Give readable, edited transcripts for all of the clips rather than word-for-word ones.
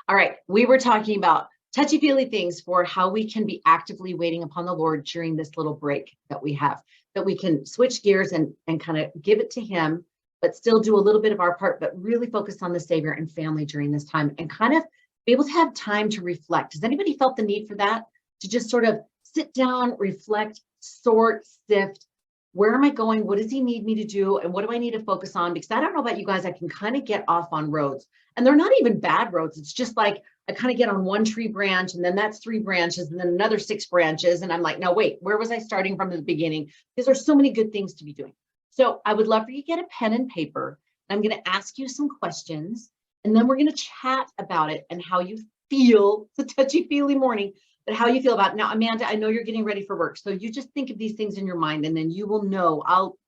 All right, we were talking about touchy-feely things for how we can be actively waiting upon the Lord during this little break that we have, that we can switch gears and kind of give it to him, but still do a little bit of our part, but really focus on the Savior and family during this time and kind of be able to have time to reflect. Has anybody felt the need for that? To just sort of sit down, reflect, sort, sift. Where am I going? What does he need me to do? And what do I need to focus on? Because I don't know about you guys, I can kind of get off on roads, and they're not even bad roads. It's just like I kind of get on one tree branch, and then that's 3 branches, and then another 6 branches. And I'm like, no, wait, where was I starting from the beginning? Because there's so many good things to be doing. So I would love for you to get a pen and paper. I'm going to ask you some questions, and then we're going to chat about it and how you feel. It's a touchy-feely morning, but how you feel about it. Now, Amanda, I know you're getting ready for work, so you just think of these things in your mind, and then you will know.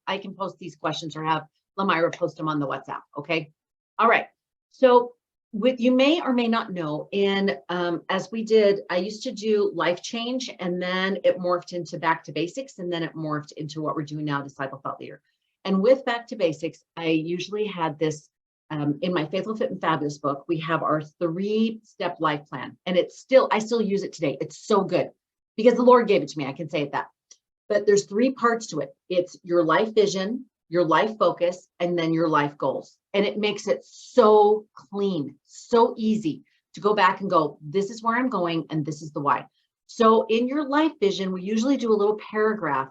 I can post these questions or have Lamira post them on the WhatsApp. Okay. All right. So you may or may not know, and as we did, I used to do life change, and then it morphed into back to basics, and then it morphed into what we're doing now, disciple thought leader. And with back to basics, I usually had this in my Faithful, Fit, and Fabulous book. We have our 3-step life plan, and I still use it today. It's so good because the Lord gave it to me. I can say it that. But there's 3 parts to it. It's your life vision, your life focus, and then your life goals. And it makes it so clean, so easy to go back and go, this is where I'm going, and this is the why. So in your life vision, we usually do a little paragraph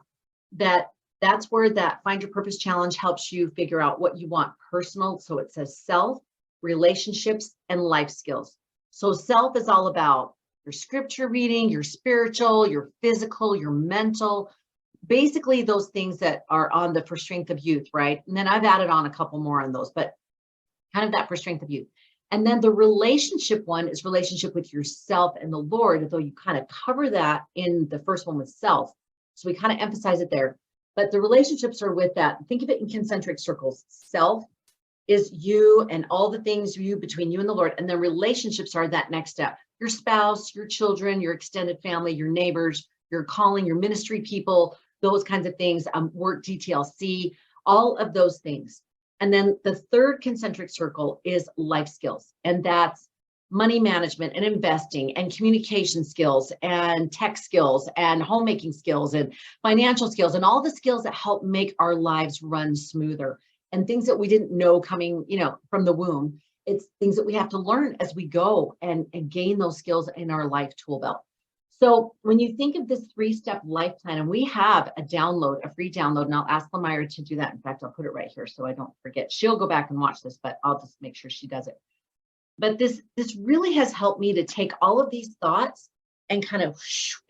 that's where that Find Your Purpose challenge helps you figure out what you want personal. So it says self, relationships, and life skills. So self is all about your scripture reading, your spiritual, your physical, your mental, basically those things that are on the For Strength of Youth, right? And then I've added on a couple more on those, but kind of that For Strength of Youth. And then the relationship one is relationship with yourself and the Lord, although you kind of cover that in the first one with self. So we kind of emphasize it there. But the relationships are with that. Think of it in concentric circles. Self is you and all the things between you and the Lord. And then relationships are that next step. Your spouse, your children, your extended family, your neighbors, your calling, your ministry people, those kinds of things, work, DTLC, all of those things. And then the 3rd concentric circle is life skills. And that's money management and investing and communication skills and tech skills and homemaking skills and financial skills and all the skills that help make our lives run smoother and things that we didn't know coming, from the womb. It's things that we have to learn as we go and gain those skills in our life tool belt. So when you think of this 3-step life plan, and we have a free download, and I'll ask Lamira to do that. In fact, I'll put it right here so I don't forget. She'll go back and watch this, but I'll just make sure she does it. But this really has helped me to take all of these thoughts and kind of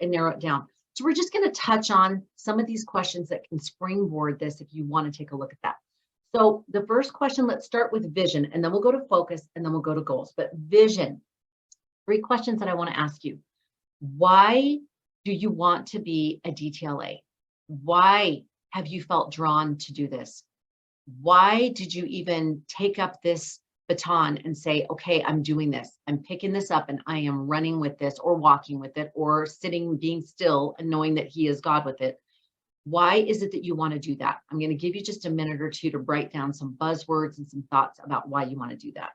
and narrow it down. So we're just going to touch on some of these questions that can springboard this if you want to take a look at that. So the first question, let's start with vision, and then we'll go to focus, and then we'll go to goals. But vision, 3 questions that I want to ask you. Why do you want to be a DTLA? Why have you felt drawn to do this? Why did you even take up this baton and say, okay, I'm doing this. I'm picking this up and I am running with this, or walking with it, or sitting, being still and knowing that he is God with it. Why is it that you want to do that? I'm going to give you just a minute or two to write down some buzzwords and some thoughts about why you want to do that.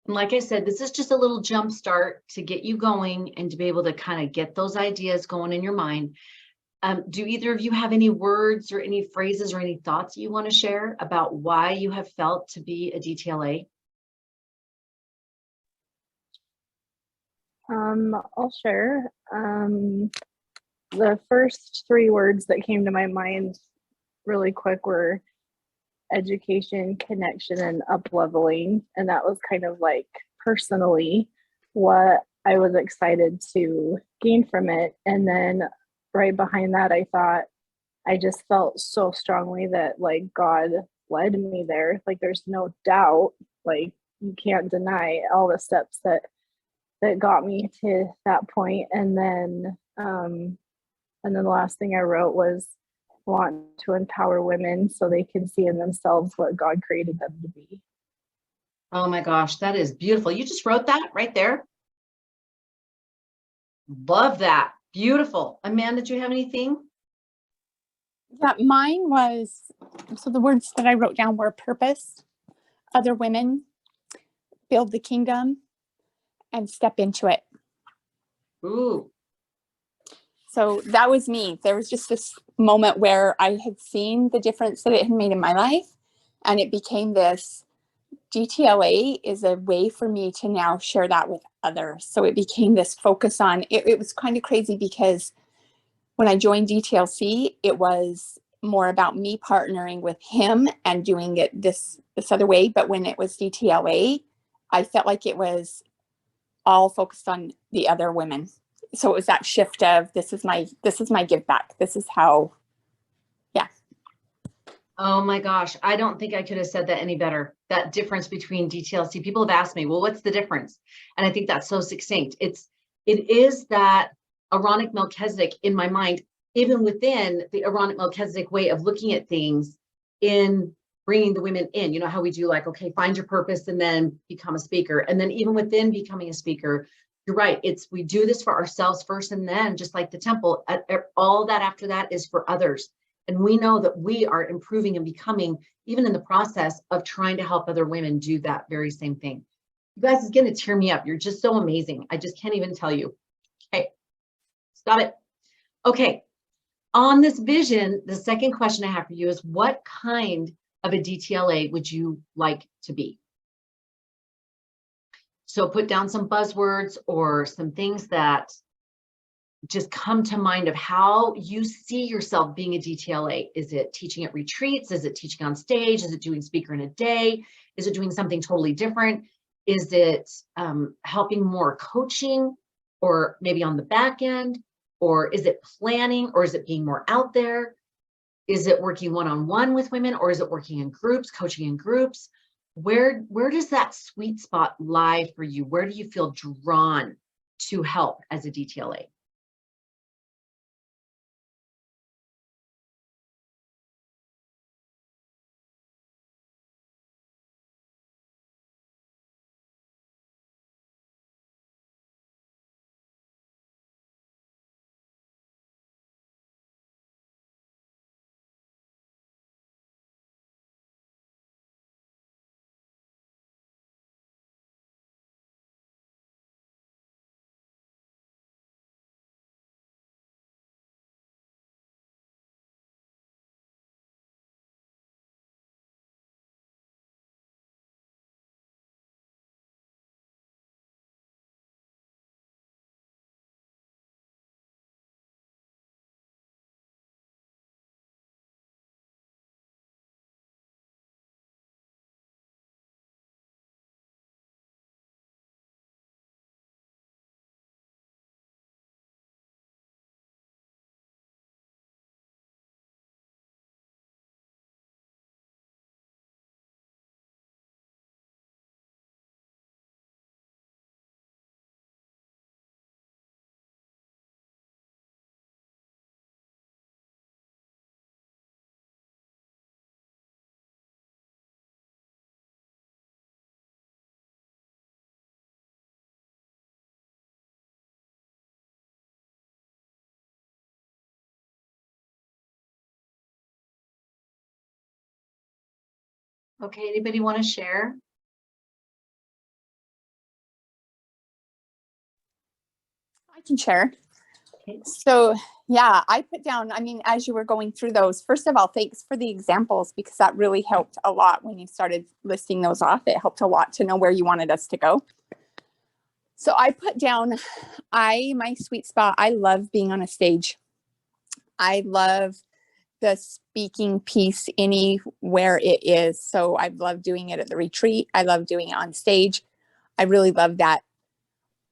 And like I said, this is just a little jump start to get you going and to be able to kind of get those ideas going in your mind. Do either of you have any words or any phrases or any thoughts you want to share about why you have felt to be a DTLA? I'll share. The first 3 words that came to my mind really quick were education, connection, and up-leveling. And that was kind of like personally what I was excited to gain from it. And then right behind that, I thought, I just felt so strongly that like God led me there. Like there's no doubt, like you can't deny all the steps that got me to that point. And then the last thing I wrote was want to empower women so they can see in themselves what God created them to be. Oh my gosh, that is beautiful. You just wrote that right there. Love that. Beautiful. Amanda, do you have anything? Yeah, mine was, so the words that I wrote down were purpose, other women, build the kingdom, and step into it. Ooh. So that was me. There was just this moment where I had seen the difference that it had made in my life, and it became this DTLA is a way for me to now share that with others. So it became this focus on it. It was kind of crazy because when I joined DTLC, it was more about me partnering with him and doing it this other way. But when it was DTLA, I felt like it was all focused on the other women. So it was that shift of this is my give back. This is how, yeah. Oh my gosh, I don't think I could have said that any better. That difference between DTLC. People have asked me, well, what's the difference? And I think that's so succinct. It is that Aaronic Melchizedek in my mind, even within the Aaronic Melchizedek way of looking at things in bringing the women in, you know, how we do like, okay, find your purpose and then become a speaker. And then even within becoming a speaker, you're right. We do this for ourselves first. And then just like the temple, all that after that is for others. And we know that we are improving and becoming, even in the process of trying to help other women do that very same thing. You guys is going to tear me up. You're just so amazing. I just can't even tell you. Okay, stop it. Okay, on this vision, the second question I have for you is what kind of a DTLA would you like to be? So put down some buzzwords or some things that just come to mind of how you see yourself being a DTLA. Is it teaching at retreats? Is it teaching on stage? Is it doing speaker in a day? Is it doing something totally different? Is it helping more coaching or maybe on the back end? Or is it planning or is it being more out there? Is it working one-on-one with women or is it working in groups, coaching in groups? Where does that sweet spot lie for you? Where do you feel drawn to help as a DTLA? Okay, anybody want to share? I can share. Okay. So yeah, I put down, I mean, as you were going through those, first of all, thanks for the examples because that really helped a lot when you started listing those off. It helped a lot to know where you wanted us to go. So I put down, my sweet spot, I love being on a stage. I love the speaking piece anywhere it is. So I love doing it at the retreat. I love doing it on stage. I really love that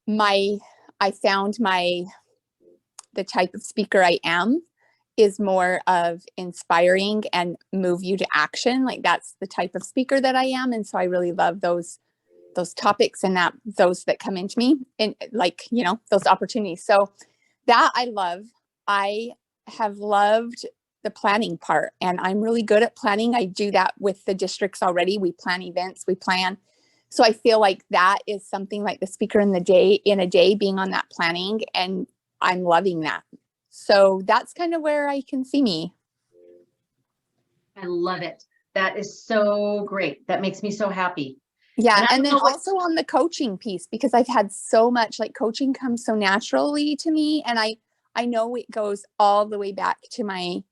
I found the type of speaker I am is more of inspiring and move you to action. Like that's the type of speaker that I am. And so I really love those topics and those that come into me and like, those opportunities. So that I love. I have loved the planning part, and I'm really good at planning. I do that with the districts already. We plan events, we plan. So I feel like that is something like the speaker in a day being on that planning, and I'm loving that. So that's kind of where I can see me. I love it. That is so great. That makes me so happy. Yeah. And then also on the coaching piece, because I've had so much, like coaching comes so naturally to me. And I know it goes all the way back to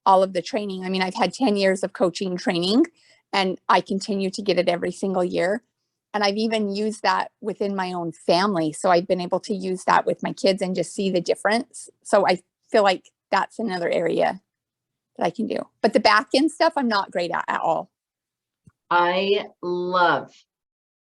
all of the training. I mean, I've had 10 years of coaching training, and I continue to get it every single year. And I've even used that within my own family. So I've been able to use that with my kids and just see the difference. So I feel like that's another area that I can do. But the back end stuff, I'm not great at all. I love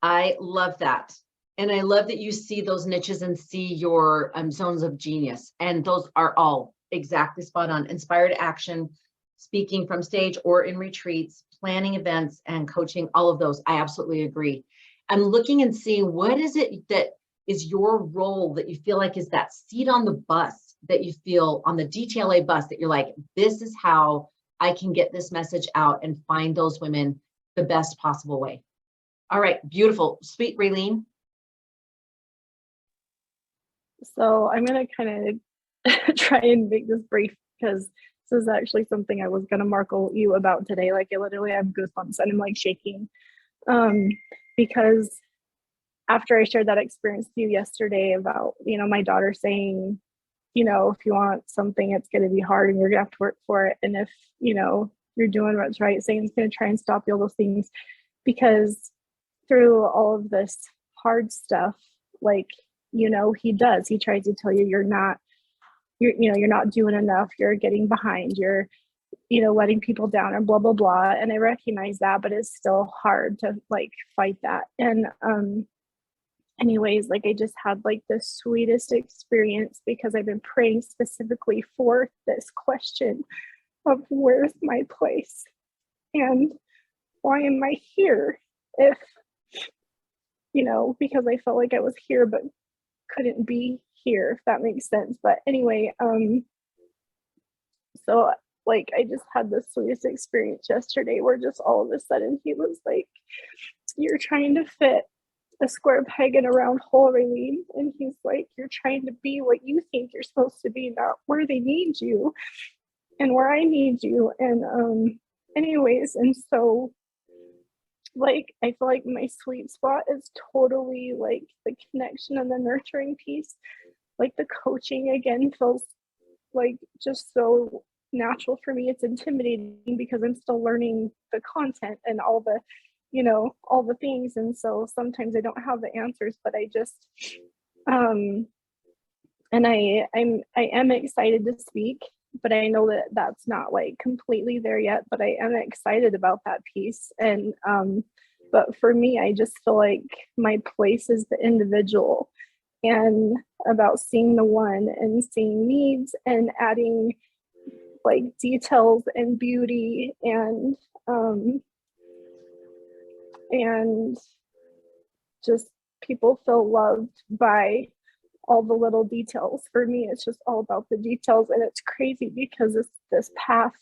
that. And I love that you see those niches and see your zones of genius. And those are all exactly spot on. Inspired action, speaking from stage or in retreats, planning events, and coaching, all of those. I absolutely agree. I'm looking and seeing what is it that is your role that you feel like is that seat on the bus that you feel on the DTLA bus that you're like, this is how I can get this message out and find those women the best possible way. All right, beautiful. Sweet Raylene. So I'm going to kind of try and make this brief, because this is actually something I was going to markle you about today. Like I literally have goosebumps and I'm like shaking. Because after I shared that experience with you yesterday about, my daughter saying, if you want something, it's going to be hard and you're going to have to work for it. And if, you're doing what's right, Satan's going to try and stop you, all those things. Because through all of this hard stuff, like, he tries to tell you you're not doing enough, you're getting behind, you're letting people down and blah, blah, blah. And I recognize that, but it's still hard to like fight that. And anyways, like I just had like the sweetest experience, because I've been praying specifically for this question of where's my place and why am I here, if because I felt like I was here but couldn't be here, if that makes sense. But anyway, so like I just had the sweetest experience yesterday where just all of a sudden he was like, you're trying to fit a square peg in a round hole, Raylene. And he's like, you're trying to be what you think you're supposed to be, not where they need you and where I need you. And anyways, and so like I feel like my sweet spot is totally like the connection and the nurturing piece. Like the coaching again feels like just so natural for me. It's intimidating because I'm still learning the content and all the all the things, and so sometimes I don't have the answers, but I just and I am excited to speak, but I know that that's not like completely there yet, but I am excited about that piece. And but for me, I just feel like my place is the individual, and about seeing the one and seeing needs and adding like details and beauty and just people feel loved by all the little details. For me, it's just all about the details. And it's crazy because this path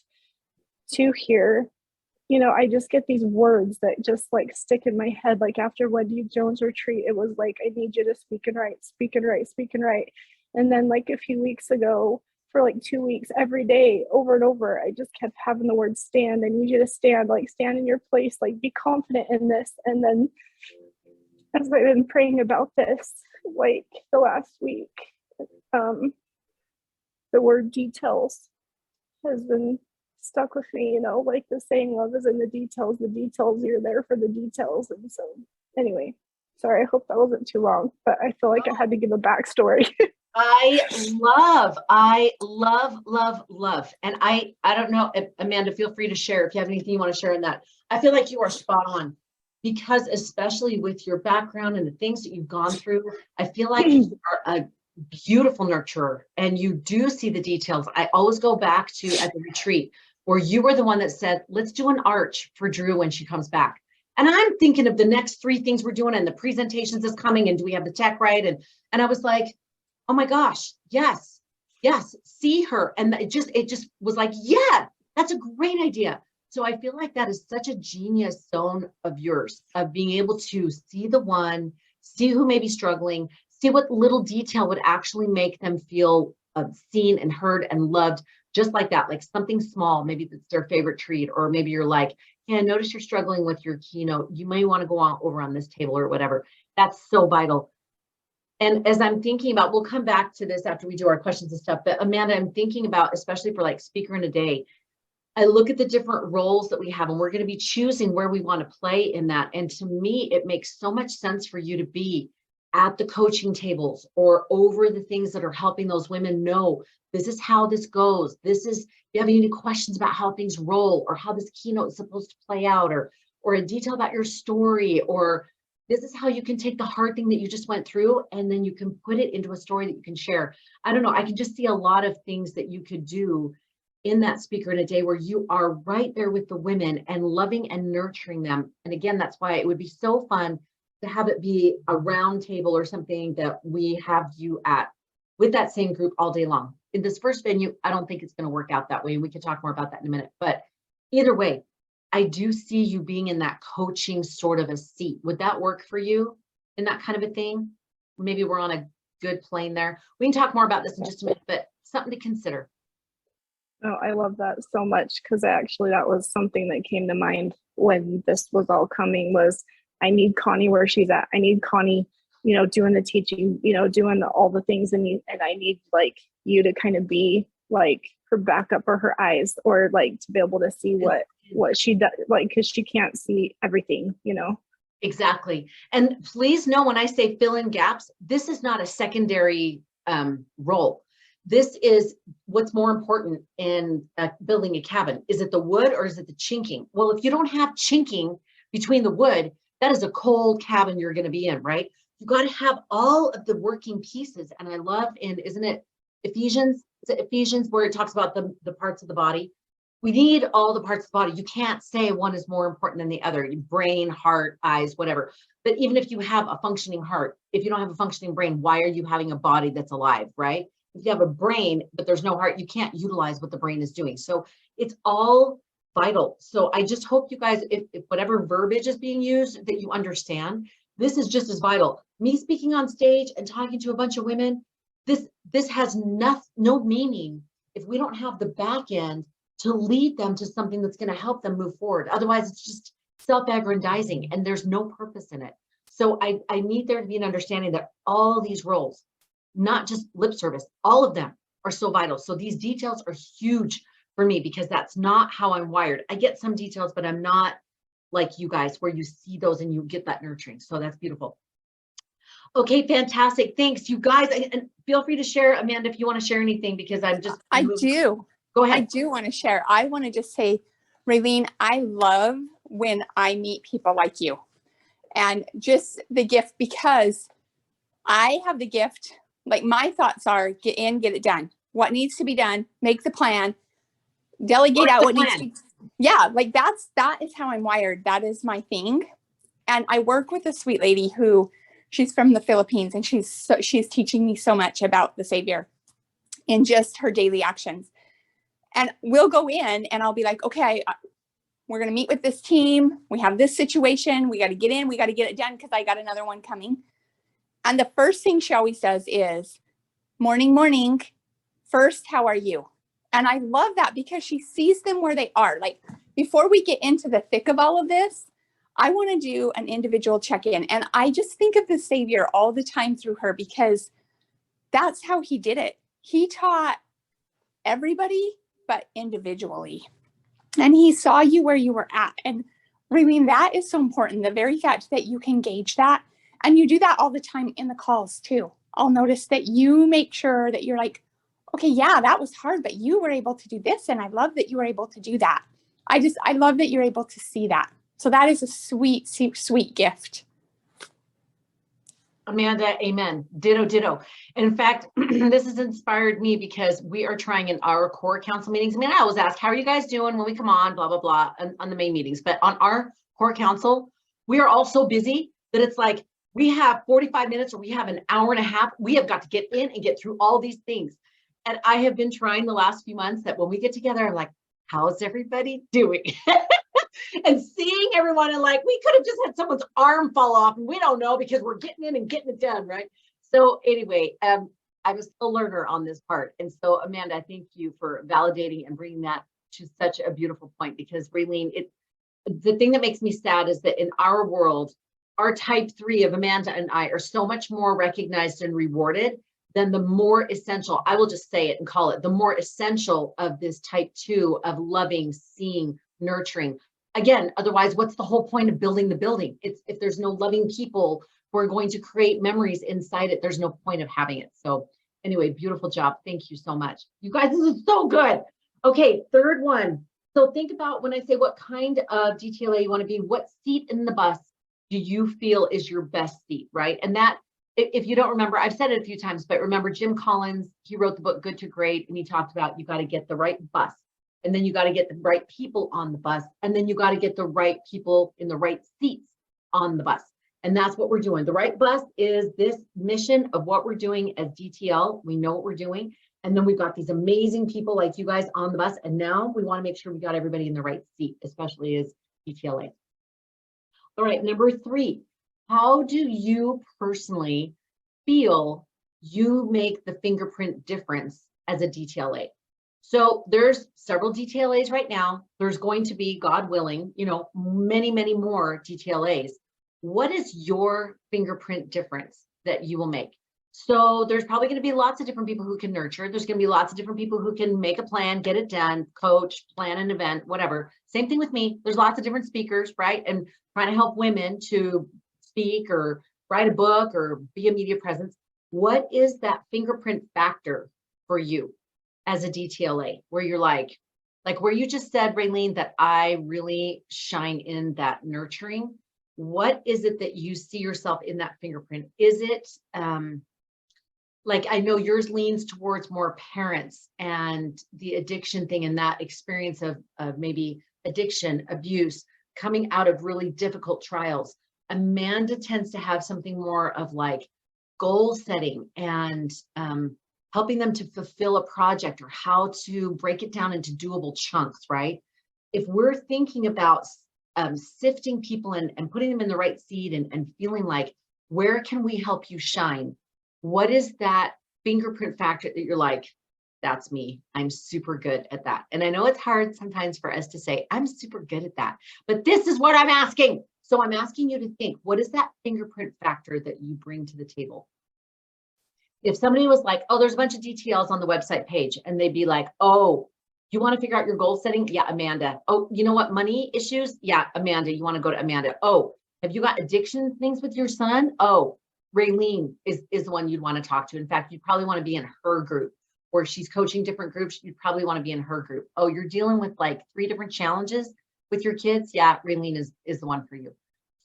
to here, I just get these words that just like stick in my head. Like after Wendy Jones retreat, it was like, I need you to speak and write, speak and write, speak and write. And then like a few weeks ago, for like 2 weeks, every day, over and over, I just kept having the word stand. I need you to stand, like stand in your place, like be confident in this. And then as I've been praying about this, like the last week, the word details has been stuck with me, like the saying, love is in the details, you're there for the details. And so anyway, sorry, I hope that wasn't too long, but I feel like I had to give a backstory. I love. And I don't know, if, Amanda, feel free to share if you have anything you want to share in that. I feel like you are spot on. because especially with your background and the things that you've gone through, I feel like you are a beautiful nurturer and you do see the details. I always go back to at the retreat where you were the one that said, let's do an arch for Drew when she comes back. And I'm thinking of the next 3 things we're doing and the presentations is coming and do we have the tech right? And I was like, oh my gosh, yes, see her. And it just was like, yeah, that's a great idea. So I feel like that is such a genius zone of yours, of being able to see the one, see who may be struggling, see what little detail would actually make them feel seen and heard and loved, just like that, like something small, maybe that's their favorite treat, or maybe you're like, yeah, notice you're struggling with your keynote. You may want to go on over on this table or whatever. That's so vital. And as I'm thinking about, we'll come back to this after we do our questions and stuff, but Amanda, I'm thinking about, especially for like speaker in a day, I look at the different roles that we have and we're going to be choosing where we want to play in that. And to me, it makes so much sense for you to be at the coaching tables or over the things that are helping those women know this is how this goes. This is, if you have any questions about how things roll or how this keynote is supposed to play out, or a detail about your story, or this is how you can take the hard thing that you just went through and then you can put it into a story that you can share. I don't know. I can just see a lot of things that you could do in that speaker in a day where you are right there with the women and loving and nurturing them. And again, that's why it would be so fun to have it be a round table or something that we have you at with that same group all day long. In this first venue, I don't think it's going to work out that way. We can talk more about that in a minute, but either way, I do see you being in that coaching sort of a seat. Would that work for you in that kind of a thing? Maybe we're on a good plane there. We can talk more about this in just a minute, but something to consider. Oh, I love that so much, because actually that was something that came to mind when this was all coming, was I need Connie where she's at. I need Connie, doing the teaching, doing all the things, and I need like you to kind of be like her backup or her eyes, or like to be able to see what she does, like, because she can't see everything, Exactly. And please know, when I say fill in gaps, this is not a secondary role. This is what's more important in building a cabin. Is it the wood or is it the chinking? Well, if you don't have chinking between the wood, that is a cold cabin you're going to be in, right? You've got to have all of the working pieces. And I love isn't it Ephesians? Is it Ephesians where it talks about the parts of the body? We need all the parts of the body. You can't say one is more important than the other. Brain, heart, eyes, whatever. But even if you have a functioning heart, if you don't have a functioning brain, why are you having a body that's alive, right? If you have a brain, but there's no heart, you can't utilize what the brain is doing. So it's all vital. So I just hope you guys, if whatever verbiage is being used, that you understand, this is just as vital. Me speaking on stage and talking to a bunch of women, this has no meaning if we don't have the back end to lead them to something that's going to help them move forward. Otherwise, it's just self-aggrandizing and there's no purpose in it. So I need there to be an understanding that all these roles, not just lip service, all of them are so vital. So these details are huge for me because that's not how I'm wired. I get some details, but I'm not like you guys where you see those and you get that nurturing. So that's beautiful. Okay, fantastic. Thanks, you guys. And feel free to share, Amanda, if you want to share anything, because I'm just. I do. Go ahead. I do want to share. I want to just say, Raylene, I love when I meet people like you and just the gift, because I have the gift. Like, my thoughts are get in, get it done. What needs to be done, make the plan, delegate out what needs to be. Yeah, like that is how I'm wired. That is my thing. And I work with a sweet lady who, she's from the Philippines, and she's teaching me so much about the Savior in just her daily actions. And we'll go in and I'll be like, okay, we're going to meet with this team. We have this situation. We got to get in. We got to get it done because I got another one coming. And the first thing she always says is, morning, morning. First, how are you? And I love that because she sees them where they are. Like, before we get into the thick of all of this, I want to do an individual check-in. And I just think of the Savior all the time through her, because that's how he did it. He taught everybody, but individually. And he saw you where you were at. And Raylene, that is so important. The very fact that you can gauge that. And you do that all the time in the calls too. I'll notice that you make sure that you're like, okay, yeah, that was hard, but you were able to do this. And I love that you were able to do that. I love that you're able to see that. So that is a sweet, sweet, sweet gift. Amanda, amen. Ditto, ditto. And in fact, this has inspired me because we are trying in our core council meetings. I mean, I always ask, how are you guys doing when we come on, blah, blah, blah, on the main meetings. But on our core council, we are all so busy that it's like, we have 45 minutes or we have an hour and a half. We have got to get in and get through all these things. And I have been trying the last few months that when we get together, I'm like, how's everybody doing? And seeing everyone and like, we could have just had someone's arm fall off and we don't know because we're getting in and getting it done, right? So anyway, I was a learner on this part. And so Amanda, thank you for validating and bringing that to such a beautiful point, because Raylene, the thing that makes me sad is that in our world, our type 3 of Amanda and I are so much more recognized and rewarded than the more essential, I will just say it and call it, the more essential of this type 2 of loving, seeing, nurturing. Again, otherwise, what's the whole point of building the building? It's if there's no loving people who are going to create memories inside it, there's no point of having it. So anyway, beautiful job. Thank you so much. You guys, this is so good. Okay, third one. So think about when I say what kind of DTLA you want to be, what seat in the bus do you feel is your best seat, right? And that, if you don't remember, I've said it a few times, but remember Jim Collins, he wrote the book Good to Great, and he talked about you got to get the right bus. And then you got to get the right people on the bus. And then you got to get the right people in the right seats on the bus. And that's what we're doing. The right bus is this mission of what we're doing as DTL. We know what we're doing. And then we've got these amazing people like you guys on the bus. And now we want to make sure we got everybody in the right seat, especially as DTLA. All right, number 3, how do you personally feel you make the fingerprint difference as a DTLA? So there's several DTLAs right now. There's going to be, God willing, many, many more DTLAs. What is your fingerprint difference that you will make? So there's probably going to be lots of different people who can nurture. There's going to be lots of different people who can make a plan, get it done, coach, plan an event, whatever. Same thing with me. There's lots of different speakers, right? And trying to help women to speak or write a book or be a media presence. What is that fingerprint factor for you as a DTLA, where you're like where you just said, Raylene, that I really shine in that nurturing? What is it that you see yourself in that fingerprint? Is it like, I know yours leans towards more parents and the addiction thing and that experience of maybe addiction, abuse, coming out of really difficult trials. Amanda tends to have something more of like goal setting and helping them to fulfill a project or how to break it down into doable chunks, right? If we're thinking about sifting people and putting them in the right seat and feeling like, where can we help you shine? What is that fingerprint factor that you're like, that's me, I'm super good at that? And I know it's hard sometimes for us to say, I'm super good at that, but this is what I'm asking. So I'm asking you to think, what is that fingerprint factor that you bring to the table? If somebody was like, oh, there's a bunch of DTLs on the website page, and they'd be like, oh, you want to figure out your goal setting? Yeah, Amanda. Oh, you know what? Money issues? Yeah, Amanda. You want to go to Amanda. Oh, have you got addiction things with your son? Oh, Raylene is the one you'd want to talk to. In fact, you'd probably want to be in her group, or she's coaching different groups. You'd probably want to be in her group. Oh, you're dealing with like 3 different challenges with your kids? Yeah, Raylene is the one for you.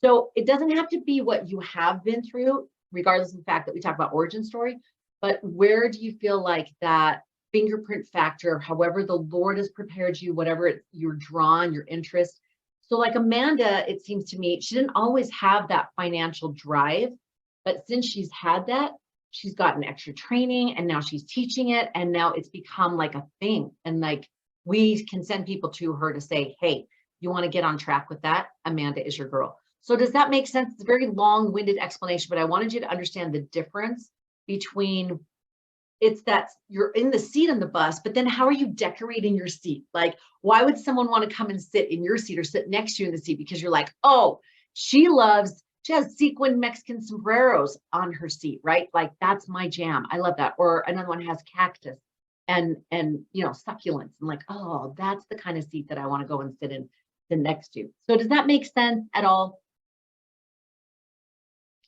So it doesn't have to be what you have been through, regardless of the fact that we talk about origin story, but where do you feel like that fingerprint factor, however the Lord has prepared you, whatever you're drawn, your interest. So like Amanda, it seems to me, she didn't always have that financial drive, but since she's had that, she's gotten extra training and now she's teaching it. And now it's become like a thing. And like, we can send people to her to say, hey, you want to get on track with that? Amanda is your girl. So does that make sense? It's a very long-winded explanation, but I wanted you to understand the difference between it's that you're in the seat on the bus, but then how are you decorating your seat? Like, why would someone want to come and sit in your seat or sit next to you in the seat? Because you're like, oh, she has sequin Mexican sombreros on her seat, right? Like, that's my jam. I love that. Or another one has cactus and succulents. I'm like, oh, that's the kind of seat that I want to go and sit in next to. So does that make sense at all?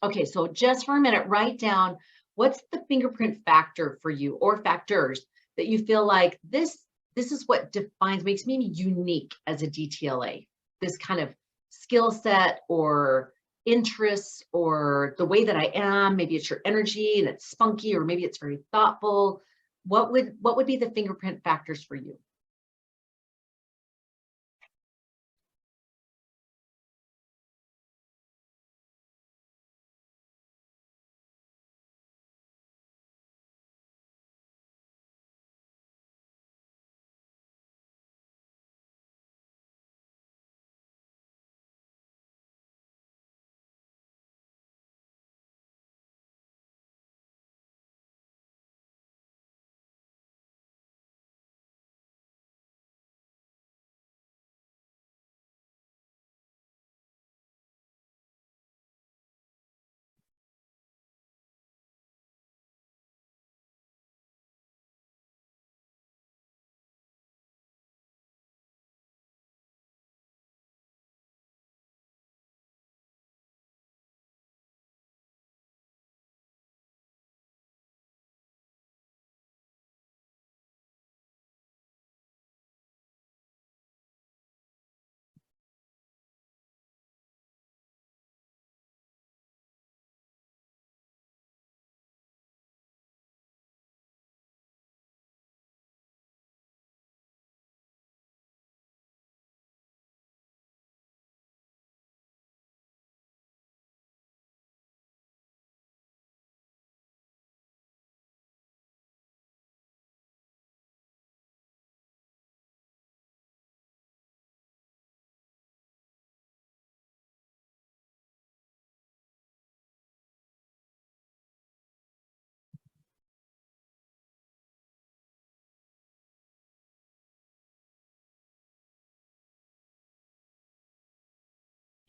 Okay, so just for a minute, write down, what's the fingerprint factor for you, or factors that you feel like this is what makes me unique as a DTLA, this kind of skill set or interests or the way that I am? Maybe it's your energy and it's spunky, or maybe it's very thoughtful. What would be the fingerprint factors for you?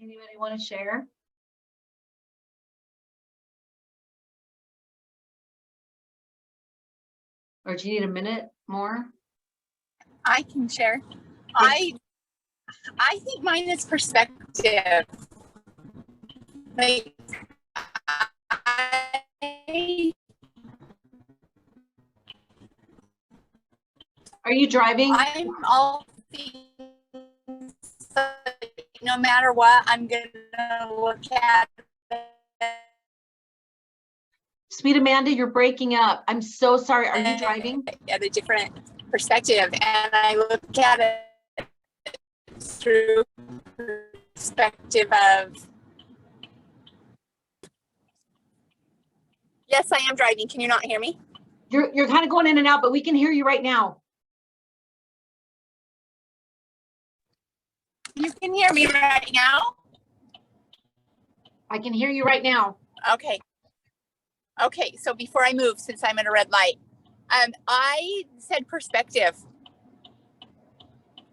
Anybody want to share? Or do you need a minute more? I can share. I think mine is perspective. Like, Are you driving? I'm all things, no matter what, I'm gonna look at it. Sweet Amanda, you're breaking up. I'm so sorry. Are you driving? At a different perspective, and I look at it through perspective of, yes, I am driving. Can you not hear me? You're kind of going in and out, but we can hear you right now. You can hear me right now? I can hear you right now. Okay. Okay, so before I move, since I'm at a red light, I said perspective.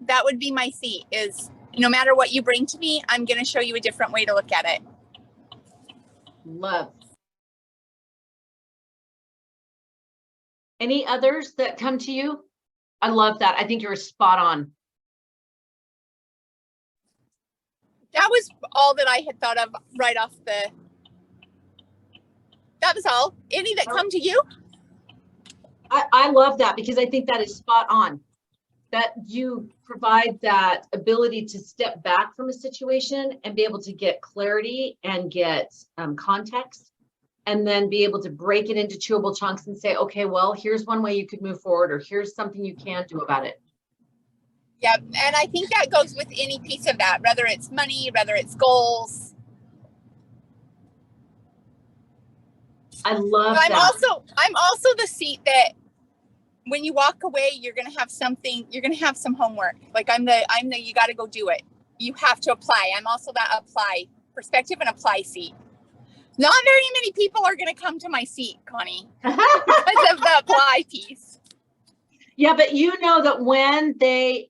That would be my seat, is no matter what you bring to me, I'm going to show you a different way to look at it. Love. Any others that come to you? I love that. I think you're spot on. That was all that I had thought of right off the, that was all. Any that come to you? I love that, because I think that is spot on. That you provide that ability to step back from a situation and be able to get clarity and get context, and then be able to break it into chewable chunks and say, okay, well, here's one way you could move forward, or here's something you can do about it. Yeah, and I think that goes with any piece of that, whether it's money, whether it's goals. I love I'm that. I'm also the seat that when you walk away, you're gonna have something, you're gonna have some homework. Like I'm the you gotta go do it. You have to apply. I'm also that apply perspective and apply seat. Not very many people are gonna come to my seat, Connie, because of the apply piece. Yeah, but you know that when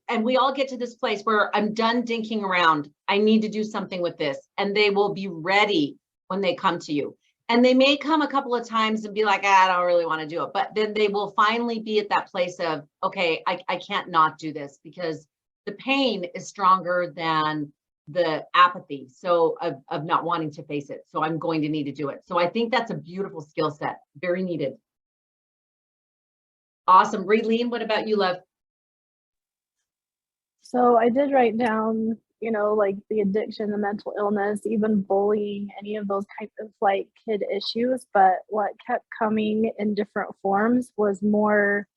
and we all get to this place where I'm done dinking around, I need to do something with this, and they will be ready when they come to you. And they may come a couple of times and be like, I don't really want to do it. But then they will finally be at that place of, okay, I can't not do this, because the pain is stronger than the apathy. So of not wanting to face it. So I'm going to need to do it. So I think that's a beautiful skill set. Very needed. Awesome. Raylene, what about you, love? So I did write down you know, like the addiction, the mental illness, even bullying, any of those kinds of like kid issues. But what kept coming in different forms was more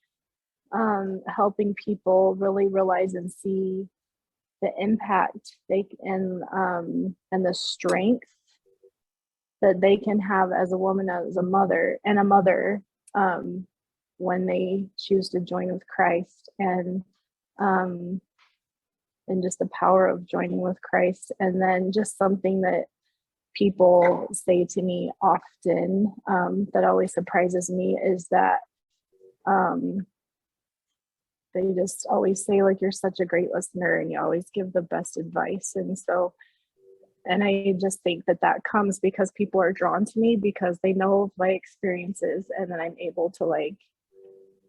helping people really realize and see the impact they and the strength that they can have as a woman, as a mother, and a mother, when they choose to join with Christ, and just the power of joining with Christ. And then just something that people say to me often, that always surprises me, is that they just always say, like, you're such a great listener and you always give the best advice. And I just think that that comes because people are drawn to me because they know of my experiences, and then I'm able to, like,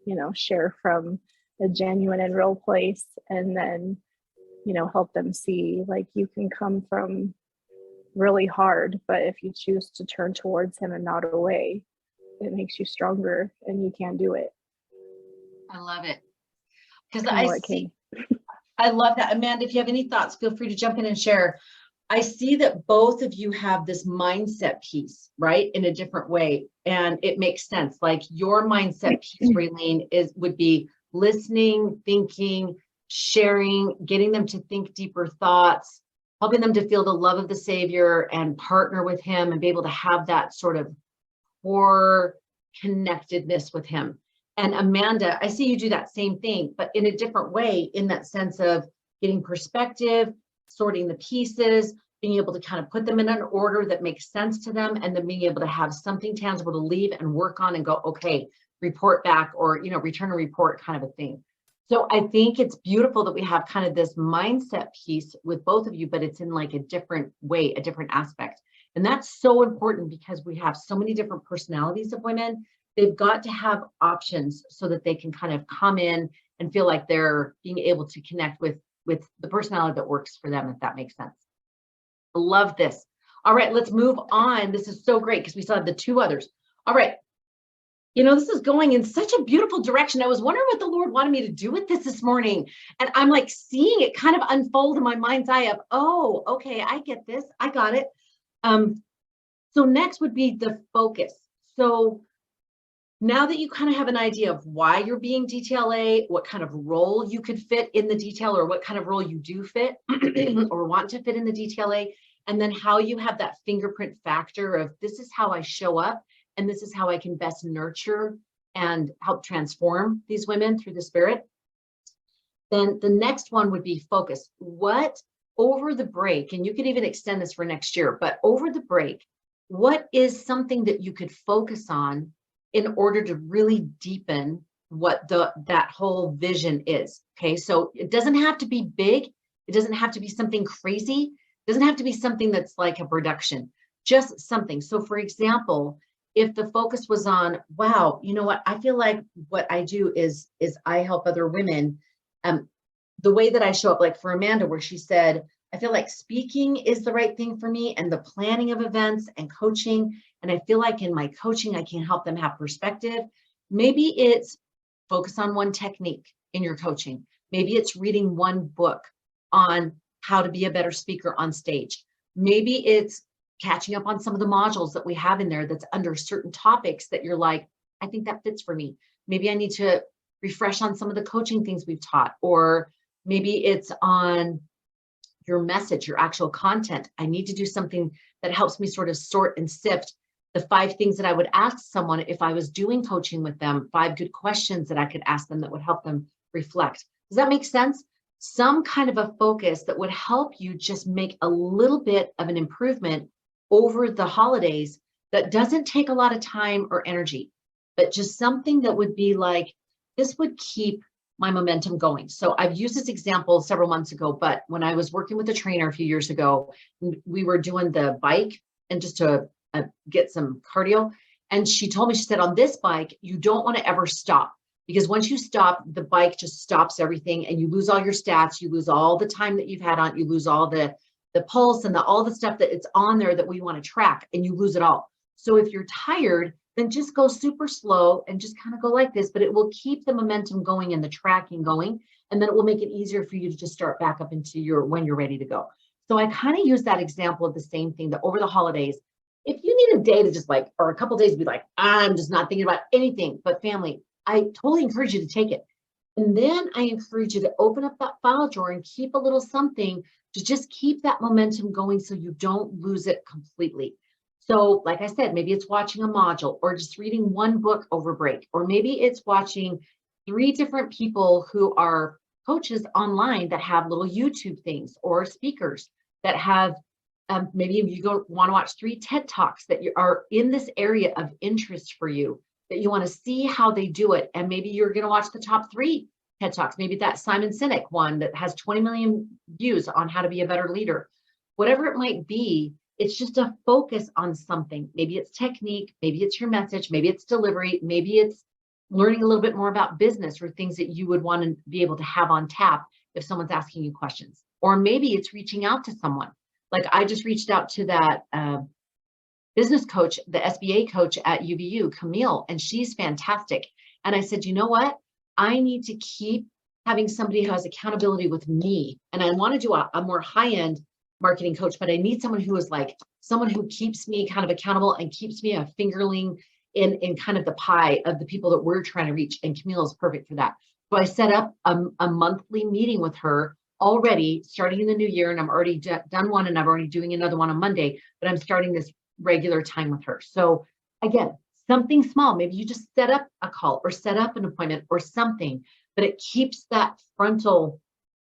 you know, share from a genuine and real place, and then, you know, help them see, like, you can come from really hard, but if you choose to turn towards him and not away, it makes you stronger and you can do it. I love it. Because I love that. Amanda, if you have any thoughts, feel free to jump in and share. I see that both of you have this mindset piece, right, in a different way. And it makes sense. Like, your mindset piece, Raylene, would be listening, thinking, sharing, getting them to think deeper thoughts, helping them to feel the love of the Savior and partner with him and be able to have that sort of core connectedness with him. And Amanda, I see you do that same thing, but in a different way, in that sense of getting perspective, sorting the pieces, being able to kind of put them in an order that makes sense to them, and then being able to have something tangible to leave and work on and go, okay, report back, or, you know, return a report kind of a thing. So I think it's beautiful that we have kind of this mindset piece with both of you, but it's in like a different way, a different aspect. And that's so important because we have so many different personalities of women. They've got to have options so that they can kind of come in and feel like they're being able to connect with the personality that works for them, if that makes sense. I love this. All right, let's move on. This is so great because we still have the two others. All right. You know, this is going in such a beautiful direction. I was wondering what the Lord wanted me to do with this morning. And I'm like seeing it kind of unfold in my mind's eye of, oh, okay, I get this. I got it. So next would be the focus. So now that you kind of have an idea of why you're being DTLA, what kind of role you could fit in the DTLA, or what kind of role you do fit or want to fit in the DTLA, and then how you have that fingerprint factor of, this is how I show up, and this is how I can best nurture and help transform these women through the Spirit. Then the next one would be focus. What over the break, and you could even extend this for next year, but over the break, what is something that you could focus on in order to really deepen what that whole vision is? Okay, so it doesn't have to be big. It doesn't have to be something crazy. It doesn't have to be something that's like a production, just something. So for example, if the focus was on, wow, you know what, I feel like what I do is I help other women. The way that I show up, like for Amanda, where she said, I feel like speaking is the right thing for me, and the planning of events and coaching. And I feel like in my coaching, I can help them have perspective. Maybe it's focus on one technique in your coaching. Maybe it's reading one book on how to be a better speaker on stage. Maybe it's catching up on some of the modules that we have in there that's under certain topics that you're like, I think that fits for me. Maybe I need to refresh on some of the coaching things we've taught, or maybe it's on your message, your actual content. I need to do something that helps me sort of sort and sift the 5 things that I would ask someone if I was doing coaching with them, 5 good questions that I could ask them that would help them reflect. Does that make sense? Some kind of a focus that would help you just make a little bit of an improvement over the holidays that doesn't take a lot of time or energy, but just something that would be like, this would keep my momentum going. So I've used this example several months ago, but when I was working with a trainer a few years ago, we were doing the bike and just to get some cardio. And she told me, she said, on this bike, you don't want to ever stop, because once you stop, the bike just stops everything and you lose all your stats. You lose all the time that you've had on, you lose all the pulse and all the stuff that it's on there that we want to track, and you lose it all. So if you're tired, then just go super slow and just kind of go like this, but it will keep the momentum going and the tracking going. And then it will make it easier for you to just start back up into your, when you're ready to go. So I kind of use that example of the same thing, that over the holidays, if you need a day to just like, or a couple days to be like, I'm just not thinking about anything but family, I totally encourage you to take it. And then I encourage you to open up that file drawer and keep a little something to just keep that momentum going so you don't lose it completely. So like I said, maybe it's watching a module or just reading one book over break, or maybe it's watching 3 different people who are coaches online that have little YouTube things, or speakers that have, maybe you want to watch 3 TED Talks that are in this area of interest for you, that you want to see how they do it. And maybe you're going to watch the top 3 TED Talks. Maybe that Simon Sinek one that has 20 million views on how to be a better leader. Whatever it might be, it's just a focus on something. Maybe it's technique, maybe it's your message, maybe it's delivery, maybe it's learning a little bit more about business or things that you would want to be able to have on tap if someone's asking you questions. Or maybe it's reaching out to someone. Like I just reached out to that business coach, the SBA coach at UVU, Camille, and she's fantastic. And I said, you know what? I need to keep having somebody who has accountability with me. And I want to do a more high-end marketing coach, but I need someone who is like someone who keeps me kind of accountable and keeps me a fingerling in kind of the pie of the people that we're trying to reach. And Camille is perfect for that. So I set up a monthly meeting with her already starting in the new year. And I'm already done one, and I'm already doing another one on Monday, but I'm starting this regular time with her. So again, something small, maybe you just set up a call or set up an appointment or something, but it keeps that frontal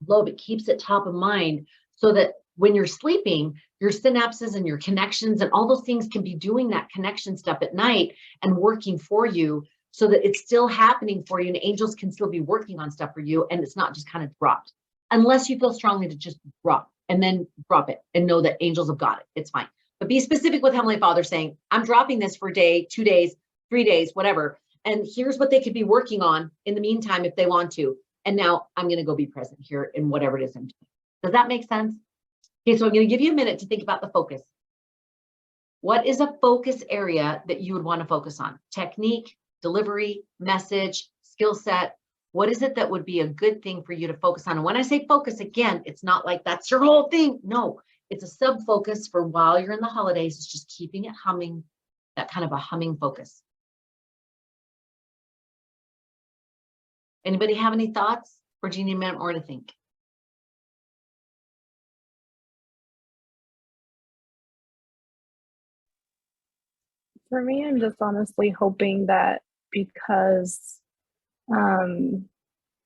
lobe, it keeps it top of mind, so that when you're sleeping, your synapses and your connections and all those things can be doing that connection stuff at night and working for you, so that it's still happening for you and angels can still be working on stuff for you, and it's not just kind of dropped. Unless you feel strongly to just drop, and then drop it and know that angels have got it. It's fine. But be specific with Heavenly Father, saying, I'm dropping this for a day, 2 days, 3 days, whatever. And here's what they could be working on in the meantime if they want to. And now I'm going to go be present here in whatever it is I'm doing. Does that make sense? Okay, so I'm going to give you a minute to think about the focus. What is a focus area that you would want to focus on? Technique, delivery, message, skill set. What is it that would be a good thing for you to focus on? And when I say focus, again, it's not like that's your whole thing. No, it's a sub focus for while you're in the holidays. It's just keeping it humming, that kind of a humming focus. Anybody have any thoughts, or do you need a minute more to think? For me, I'm just honestly hoping that because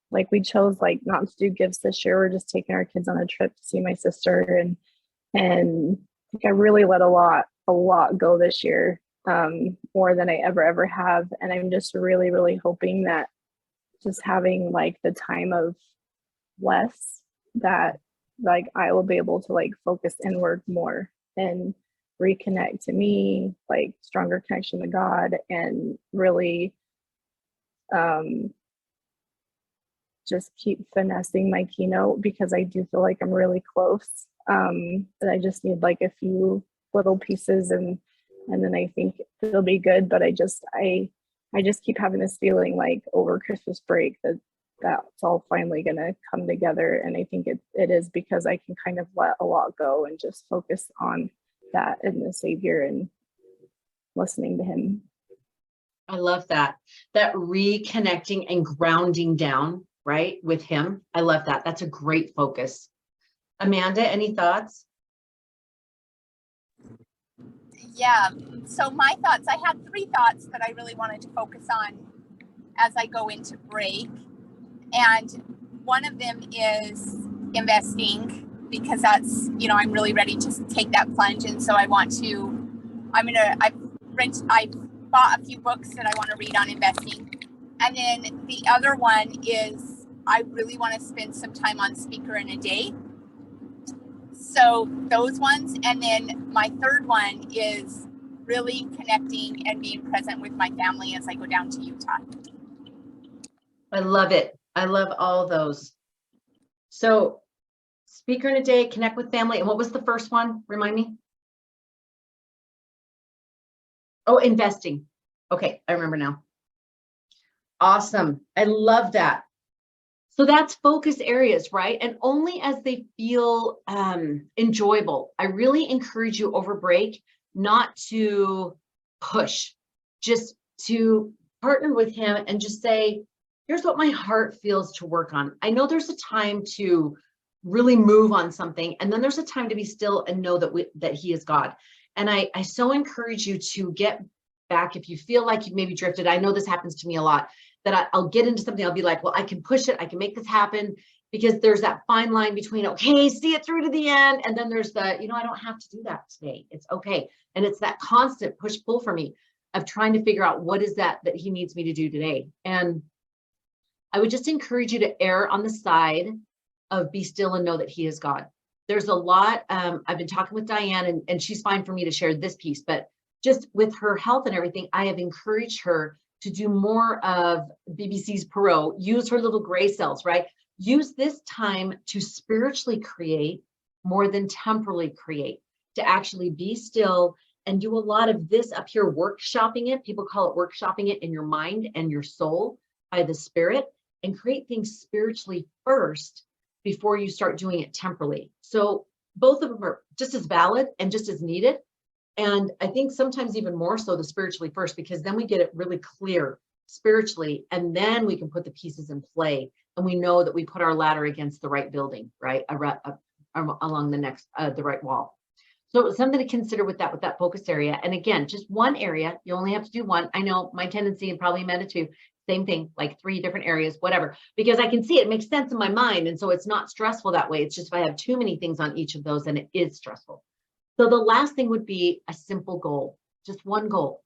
like we chose like not to do gifts this year, we're just taking our kids on a trip to see my sister, and like I really let a lot go this year, more than I ever have. And I'm just really hoping that just having like the time of less, that like I will be able to like focus inward more and reconnect to me, like stronger connection to God, and really just keep finessing my keynote, because I do feel like I'm really close. But I just need like a few little pieces, and then I think it'll be good. But I just keep having this feeling like over Christmas break that that's all finally gonna come together. And I think it is, because I can kind of let a lot go and just focus on that and the Savior and listening to him. I love that reconnecting and grounding down, right, with him. I love that. That's a great focus. Amanda, any thoughts? Yeah. So my thoughts, I had 3 thoughts that I really wanted to focus on as I go into break. And one of them is investing, because that's, I'm really ready to take that plunge. And so I bought a few books that I want to read on investing. And then the other one is I really want to spend some time on Speaker in a Day. So those ones. And then my third one is really connecting and being present with my family as I go down to Utah. I love it. I love all those. So Speaker in a Day, connect with family. And what was the first one? Remind me. Oh, investing. Okay, I remember now. Awesome. I love that. So that's focus areas, right? And only as they feel enjoyable. I really encourage you over break not to push, just to partner with him and just say, here's what my heart feels to work on. I know there's a time to really move on something, and then there's a time to be still and know that he is God. And I so encourage you to get back if you feel like you've maybe drifted. I know this happens to me a lot, that I'll get into something, I'll be like, well, I can push it, I can make this happen, because there's that fine line between, okay, see it through to the end, and then there's the, I don't have to do that today. It's okay. And it's that constant push pull for me of trying to figure out what is that he needs me to do today. And I would just encourage you to err on the side of be still and know that he is God. There's a lot, I've been talking with Diane, and she's fine for me to share this piece, but just with her health and everything, I have encouraged her to do more of BBC's Perot, use her little gray cells, right? Use this time to spiritually create more than temporally create, to actually be still and do a lot of this up here, workshopping it. People call it workshopping it in your mind and your soul by the Spirit, and create things spiritually first before you start doing it temporally. So both of them are just as valid and just as needed. And I think sometimes even more so the spiritually first, because then we get it really clear spiritually, and then we can put the pieces in play, and we know that we put our ladder against the right building, right, along the right wall. So something to consider with that focus area. And again, just one area, you only have to do one. I know my tendency, and probably Amanda too, same thing, like 3 different areas, whatever, because I can see it makes sense in my mind. And so it's not stressful that way. It's just if I have too many things on each of those, then it is stressful. So the last thing would be a simple goal, just one goal.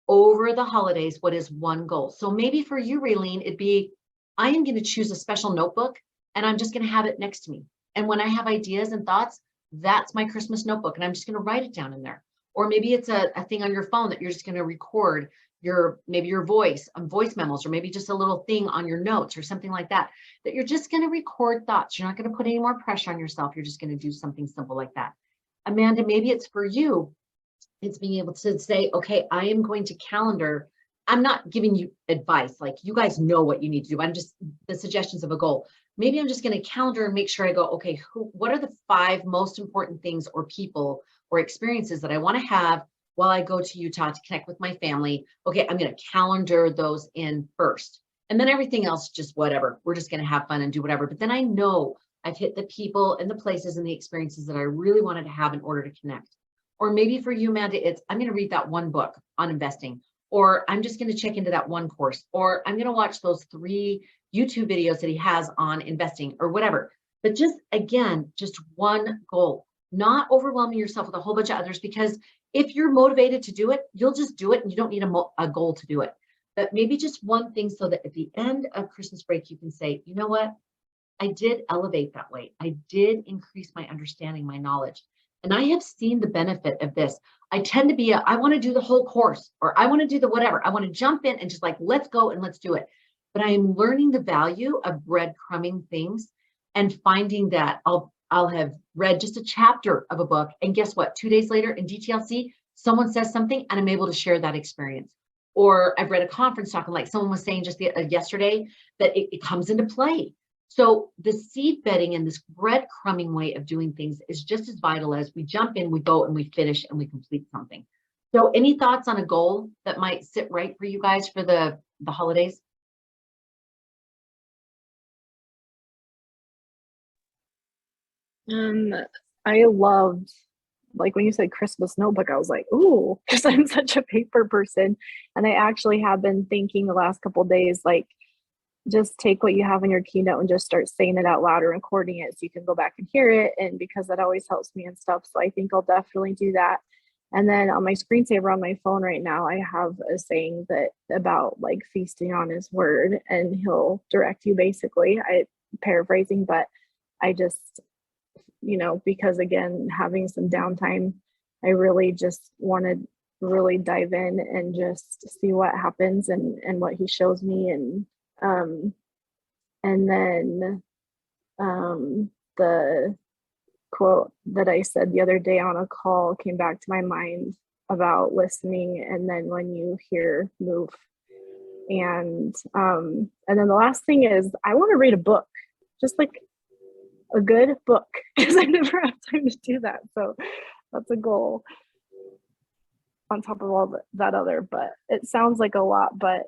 Over the holidays, what is one goal? So maybe for you, Raylene, it'd be, I am going to choose a special notebook, and I'm just going to have it next to me. And when I have ideas and thoughts, that's my Christmas notebook, and I'm just going to write it down in there. Or maybe it's a thing on your phone that you're just going to record maybe your voice memos, or maybe just a little thing on your notes or something like that, that you're just going to record thoughts. You're not going to put any more pressure on yourself. You're just going to do something simple like that. Amanda, maybe it's for you. It's being able to say, okay, I am going to calendar. I'm not giving you advice. Like, you guys know what you need to do. I'm just the suggestions of a goal. Maybe I'm just going to calendar and make sure I go, okay, what are the 5 most important things or people or experiences that I want to have while I go to Utah to connect with my family? Okay, I'm going to calendar those in first. And then everything else, just whatever. We're just going to have fun and do whatever. But then I know I've hit the people and the places and the experiences that I really wanted to have in order to connect. Or maybe for you, Amanda, it's I'm going to read that one book on investing, or I'm just going to check into that one course, or I'm going to watch those 3 YouTube videos that he has on investing, or whatever. But just, again, just one goal, not overwhelming yourself with a whole bunch of others, because if you're motivated to do it, you'll just do it, and you don't need a goal to do it. But maybe just one thing, so that at the end of Christmas break, you can say, you know what? I did elevate that way. I did increase my understanding, my knowledge. And I have seen the benefit of this. I tend to be I want to do the whole course, or I want to do the whatever. I want to jump in and just like, let's go and let's do it. But I am learning the value of breadcrumbing things, and finding that I'll have read just a chapter of a book, and guess what? 2 days later in DTLC, someone says something and I'm able to share that experience. Or I've read a conference talk, and like someone was saying just yesterday, that it comes into play. So the seed bedding and this breadcrumbing way of doing things is just as vital as we jump in, we go, and we finish and we complete something. So any thoughts on a goal that might sit right for you guys for the holidays? I loved, like, when you said Christmas notebook, I was like, ooh, because I'm such a paper person. And I actually have been thinking the last couple of days, like, just take what you have in your keynote and just start saying it out loud or recording it so you can go back and hear it. And because that always helps me and stuff. So I think I'll definitely do that. And then on my screensaver on my phone right now, I have a saying that about like feasting on his word, and he'll direct you basically. I paraphrasing, but I just, because again, having some downtime, I really just want to really dive in and just see what happens and what he shows me. And then the quote that I said the other day on a call came back to my mind about listening. And then when you hear move, And then the last thing is I want to read a book, just like a good book, because I never have time to do that. So that's a goal on top of all that other, but it sounds like a lot, but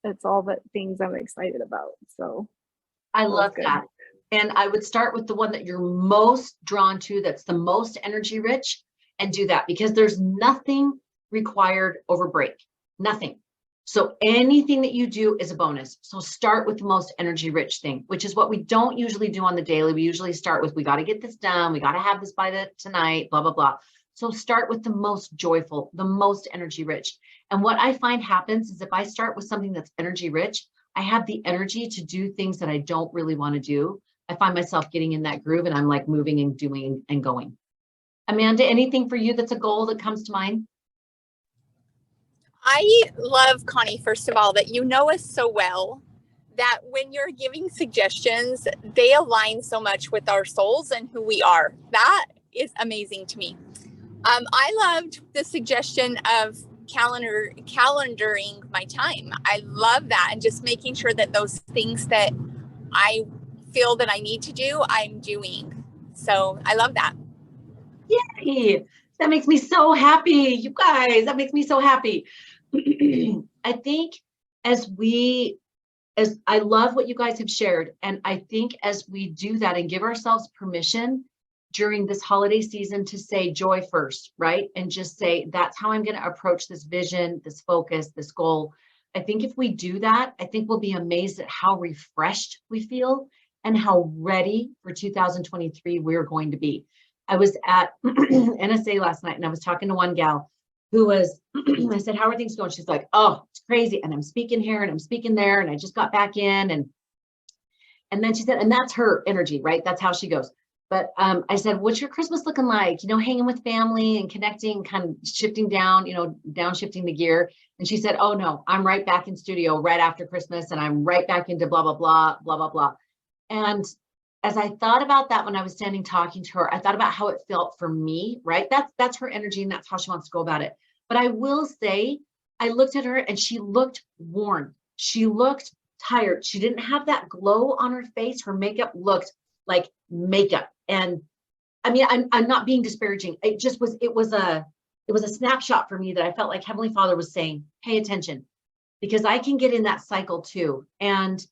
it's all the things I'm excited about. So I love that. And I would start with the one that you're most drawn to, that's the most energy rich, and do that, because there's nothing required over break, nothing. So anything that you do is a bonus. So start with the most energy rich thing, which is what we don't usually do on the daily. We usually start with, we got to get this done. We got to have this by tonight, blah, blah, blah. So start with the most joyful, the most energy rich. And what I find happens is if I start with something that's energy rich, I have the energy to do things that I don't really want to do. I find myself getting in that groove and I'm like moving and doing and going. Amanda, anything for you that's a goal that comes to mind? I love, Connie, first of all, that you know us so well that when you're giving suggestions, they align so much with our souls and who we are. That is amazing to me. I loved the suggestion of calendaring my time. I love that, and just making sure that those things that I feel that I need to do, I'm doing. So I love that. Yay! That makes me so happy, you guys. That makes me so happy. I think as I love what you guys have shared, and I think as we do that and give ourselves permission during this holiday season to say joy first, right? And just say, that's how I'm going to approach this vision, this focus, this goal. I think if we do that, I think we'll be amazed at how refreshed we feel and how ready for 2023 we're going to be. I was at NSA last night and I was talking to one gal who was, I said, how are things going? She's like, oh, it's crazy. And I'm speaking here and I'm speaking there. And I just got back in. And then she said, and that's her energy, right? That's how she goes. But I said, what's your Christmas looking like? You know, hanging with family and connecting, kind of shifting down, downshifting the gear. And she said, oh no, I'm right back in studio right after Christmas. And I'm right back into blah, blah, blah, blah, blah, blah. And as I thought about that, when I was standing talking to her, I thought about how it felt for me, right? That's her energy and that's how she wants to go about it. But I will say, I looked at her and she looked worn. She looked tired. She didn't have that glow on her face. Her makeup looked like makeup. And I mean, I'm not being disparaging. It was a snapshot for me that I felt like Heavenly Father was saying, pay attention, because I can get in that cycle too. And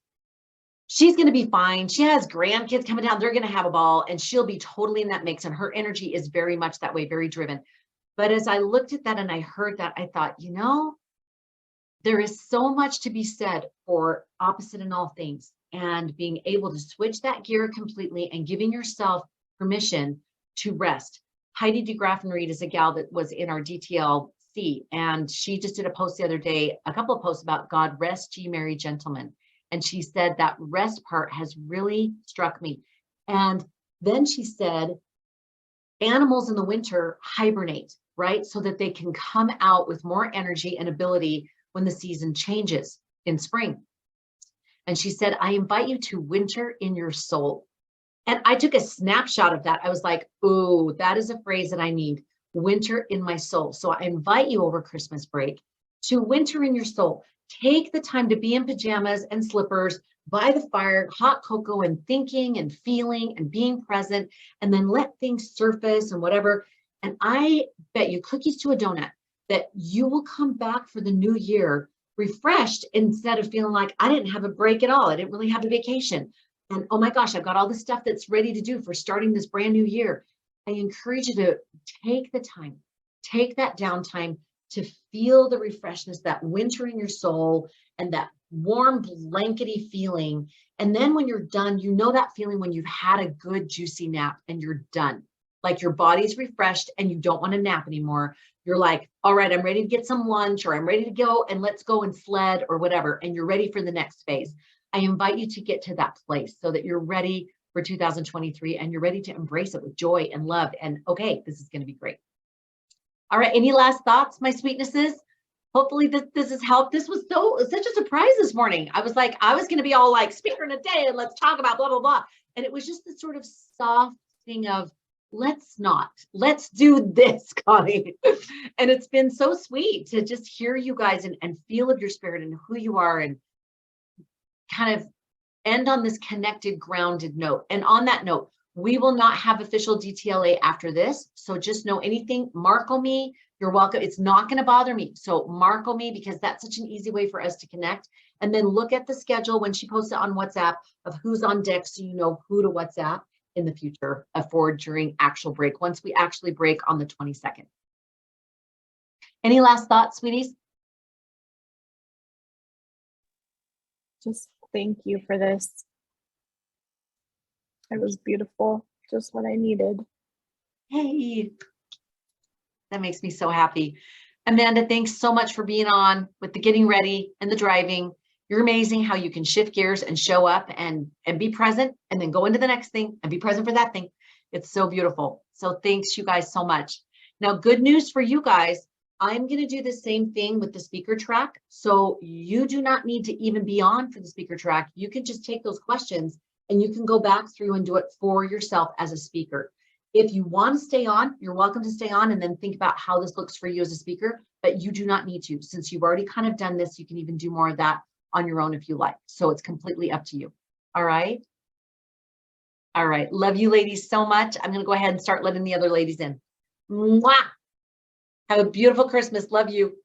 she's going to be fine. She has grandkids coming down. They're going to have a ball and she'll be totally in that mix. And her energy is very much that way, very driven. But as I looked at that and I heard that, I thought, there is so much to be said for opposite in all things, and being able to switch that gear completely and giving yourself permission to rest. Heidi DeGraffenried is a gal that was in our DTLC, and she just did a post the other day, a couple of posts about God rest ye merry gentlemen. And she said that rest part has really struck me. And then she said, animals in the winter hibernate, right? So that they can come out with more energy and ability when the season changes in spring. And she said, I invite you to winter in your soul. And I took a snapshot of that. I was like, ooh, that is a phrase that I need. Winter in my soul. So I invite you over Christmas break to winter in your soul. Take the time to be in pajamas and slippers by the fire, hot cocoa, and thinking and feeling and being present, and then let things surface and whatever. And I bet you, cookies to a donut, that you will come back for the new year refreshed, instead of feeling like I didn't have a break at all. I didn't really have a vacation. And oh my gosh, I've got all the stuff that's ready to do for starting this brand new year. I encourage you to take the time, take that downtime to feel the refreshness, that winter in your soul, and that warm blankety feeling. And then when you're done, that feeling when you've had a good juicy nap and you're done. Like your body's refreshed and you don't want to nap anymore. You're like, all right, I'm ready to get some lunch, or I'm ready to go and let's go and sled or whatever. And you're ready for the next phase. I invite you to get to that place so that you're ready for 2023 and you're ready to embrace it with joy and love. And okay, this is going to be great. All right. Any last thoughts, my sweetnesses? Hopefully this has helped. This was such a surprise this morning. I was going to be all like speaker in a day and let's talk about blah, blah, blah. And it was just this sort of soft thing of, let's not. Let's do this, Connie. And it's been so sweet to just hear you guys and feel of your spirit and who you are, and kind of end on this connected, grounded note. And on that note, we will not have official DTLA after this. So just know anything, markle me. You're welcome. It's not going to bother me. So markle me, because that's such an easy way for us to connect. And then look at the schedule when she posts it on WhatsApp of who's on deck, so you know who to WhatsApp in the future for during actual break, once we actually break on the 22nd. Any last thoughts, sweeties? Just thank you for this. It was beautiful, just what I needed. Hey, that makes me so happy. Amanda, thanks so much for being on with the getting ready and the driving. You're amazing how you can shift gears and show up and be present, and then go into the next thing and be present for that thing. It's so beautiful. So thanks you guys so much. Now, good news for you guys. I'm going to do the same thing with the speaker track. So you do not need to even be on for the speaker track. You can just take those questions and you can go back through and do it for yourself as a speaker. If you want to stay on, you're welcome to stay on and then think about how this looks for you as a speaker, but you do not need to. Since you've already kind of done this, you can even do more of that on your own if you like. So it's completely up to you. All right. All right. Love you ladies so much. I'm going to go ahead and start letting the other ladies in. Mwah! Have a beautiful Christmas. Love you.